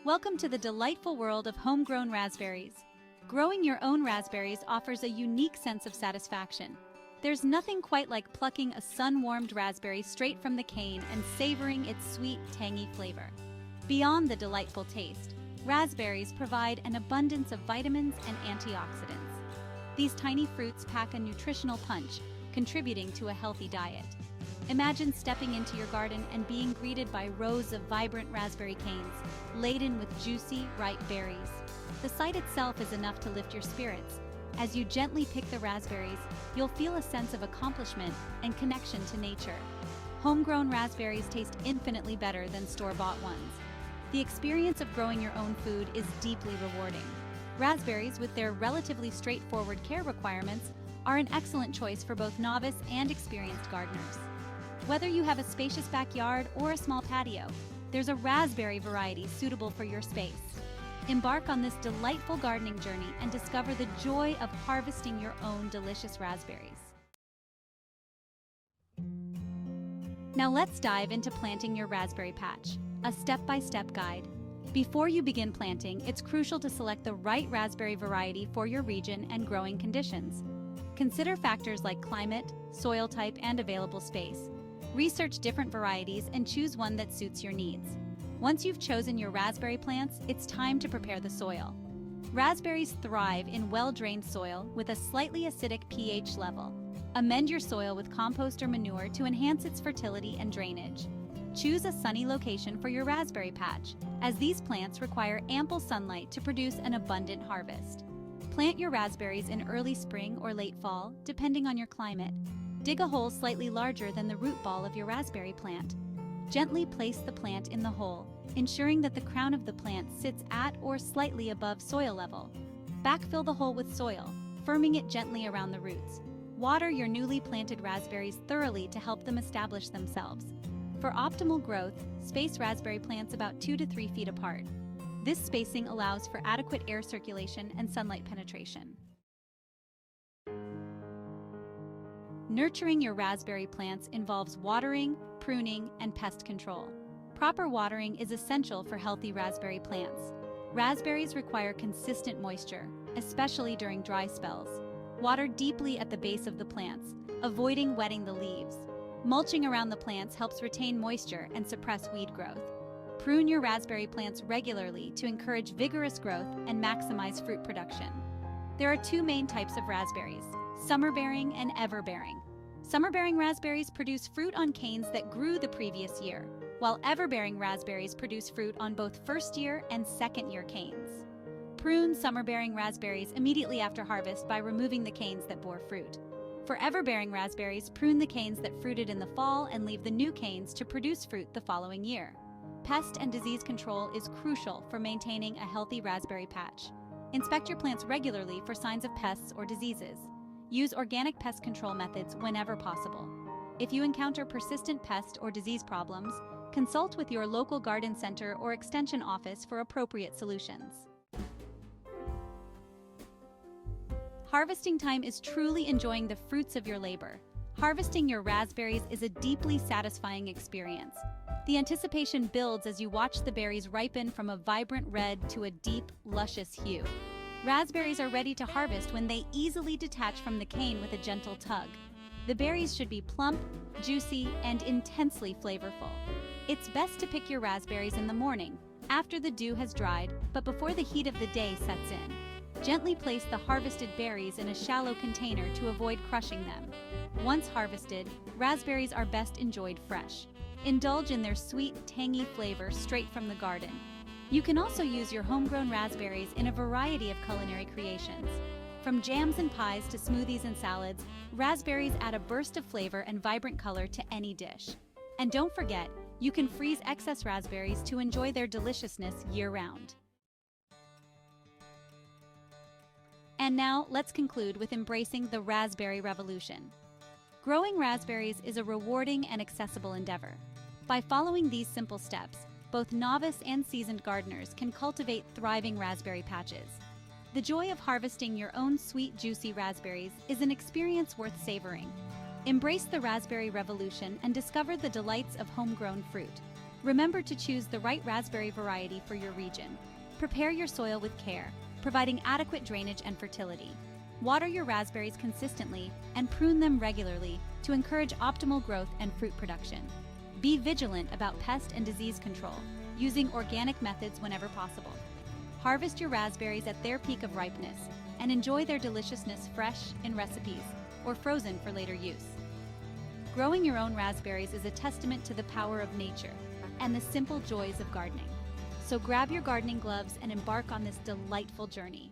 Welcome to the delightful world of homegrown raspberries. Growing your own raspberries offers a unique sense of satisfaction. There's nothing quite like plucking a sun-warmed raspberry straight from the cane and savoring its sweet, tangy flavor. Beyond the delightful taste, raspberries provide an abundance of vitamins and antioxidants. These tiny fruits pack a nutritional punch, contributing to a healthy diet. Imagine stepping into your garden and being greeted by rows of vibrant raspberry canes, laden with juicy, ripe berries. The sight itself is enough to lift your spirits. As you gently pick the raspberries, you'll feel a sense of accomplishment and connection to nature. Homegrown raspberries taste infinitely better than store-bought ones. The experience of growing your own food is deeply rewarding. Raspberries, with their relatively straightforward care requirements, are an excellent choice for both novice and experienced gardeners. Whether you have a spacious backyard or a small patio, there's a raspberry variety suitable for your space. Embark on this delightful gardening journey and discover the joy of harvesting your own delicious raspberries. Now let's dive into planting your raspberry patch, a step-by-step guide. Before you begin planting, it's crucial to select the right raspberry variety for your region and growing conditions. Consider factors like climate, soil type, and available space. Research different varieties and choose one that suits your needs. Once you've chosen your raspberry plants, it's time to prepare the soil. Raspberries thrive in well-drained soil with a slightly acidic pH level. Amend your soil with compost or manure to enhance its fertility and drainage. Choose a sunny location for your raspberry patch, as these plants require ample sunlight to produce an abundant harvest. Plant your raspberries in early spring or late fall, depending on your climate. Dig a hole slightly larger than the root ball of your raspberry plant. Gently place the plant in the hole, ensuring that the crown of the plant sits at or slightly above soil level. Backfill the hole with soil, firming it gently around the roots. Water your newly planted raspberries thoroughly to help them establish themselves. For optimal growth, space raspberry plants about 2 to 3 feet apart. This spacing allows for adequate air circulation and sunlight penetration. Nurturing your raspberry plants involves watering, pruning, and pest control. Proper watering is essential for healthy raspberry plants. Raspberries require consistent moisture, especially during dry spells. Water deeply at the base of the plants, avoiding wetting the leaves. Mulching around the plants helps retain moisture and suppress weed growth. Prune your raspberry plants regularly to encourage vigorous growth and maximize fruit production. There are two main types of raspberries: summer-bearing and ever-bearing. Summer-bearing raspberries produce fruit on canes that grew the previous year, while ever-bearing raspberries produce fruit on both first-year and second-year canes. Prune summer-bearing raspberries immediately after harvest by removing the canes that bore fruit. For ever-bearing raspberries, prune the canes that fruited in the fall and leave the new canes to produce fruit the following year. Pest and disease control is crucial for maintaining a healthy raspberry patch. Inspect your plants regularly for signs of pests or diseases. Use organic pest control methods whenever possible. If you encounter persistent pest or disease problems, consult with your local garden center or extension office for appropriate solutions. Harvesting time is truly enjoying the fruits of your labor. Harvesting your raspberries is a deeply satisfying experience. The anticipation builds as you watch the berries ripen from a vibrant red to a deep, luscious hue. Raspberries are ready to harvest when they easily detach from the cane with a gentle tug. The berries should be plump, juicy, and intensely flavorful. It's best to pick your raspberries in the morning, after the dew has dried, but before the heat of the day sets in. Gently place the harvested berries in a shallow container to avoid crushing them. Once harvested, raspberries are best enjoyed fresh. Indulge in their sweet, tangy flavor straight from the garden. You can also use your homegrown raspberries in a variety of culinary creations. From jams and pies to smoothies and salads, raspberries add a burst of flavor and vibrant color to any dish. And don't forget, you can freeze excess raspberries to enjoy their deliciousness year-round. And now, let's conclude with embracing the raspberry revolution. Growing raspberries is a rewarding and accessible endeavor. By following these simple steps, both novice and seasoned gardeners can cultivate thriving raspberry patches. The joy of harvesting your own sweet, juicy raspberries is an experience worth savoring. Embrace the raspberry revolution and discover the delights of homegrown fruit. Remember to choose the right raspberry variety for your region. Prepare your soil with care, providing adequate drainage and fertility. Water your raspberries consistently and prune them regularly to encourage optimal growth and fruit production. Be vigilant about pest and disease control, using organic methods whenever possible. Harvest your raspberries at their peak of ripeness and enjoy their deliciousness fresh in recipes or frozen for later use. Growing your own raspberries is a testament to the power of nature and the simple joys of gardening. So grab your gardening gloves and embark on this delightful journey.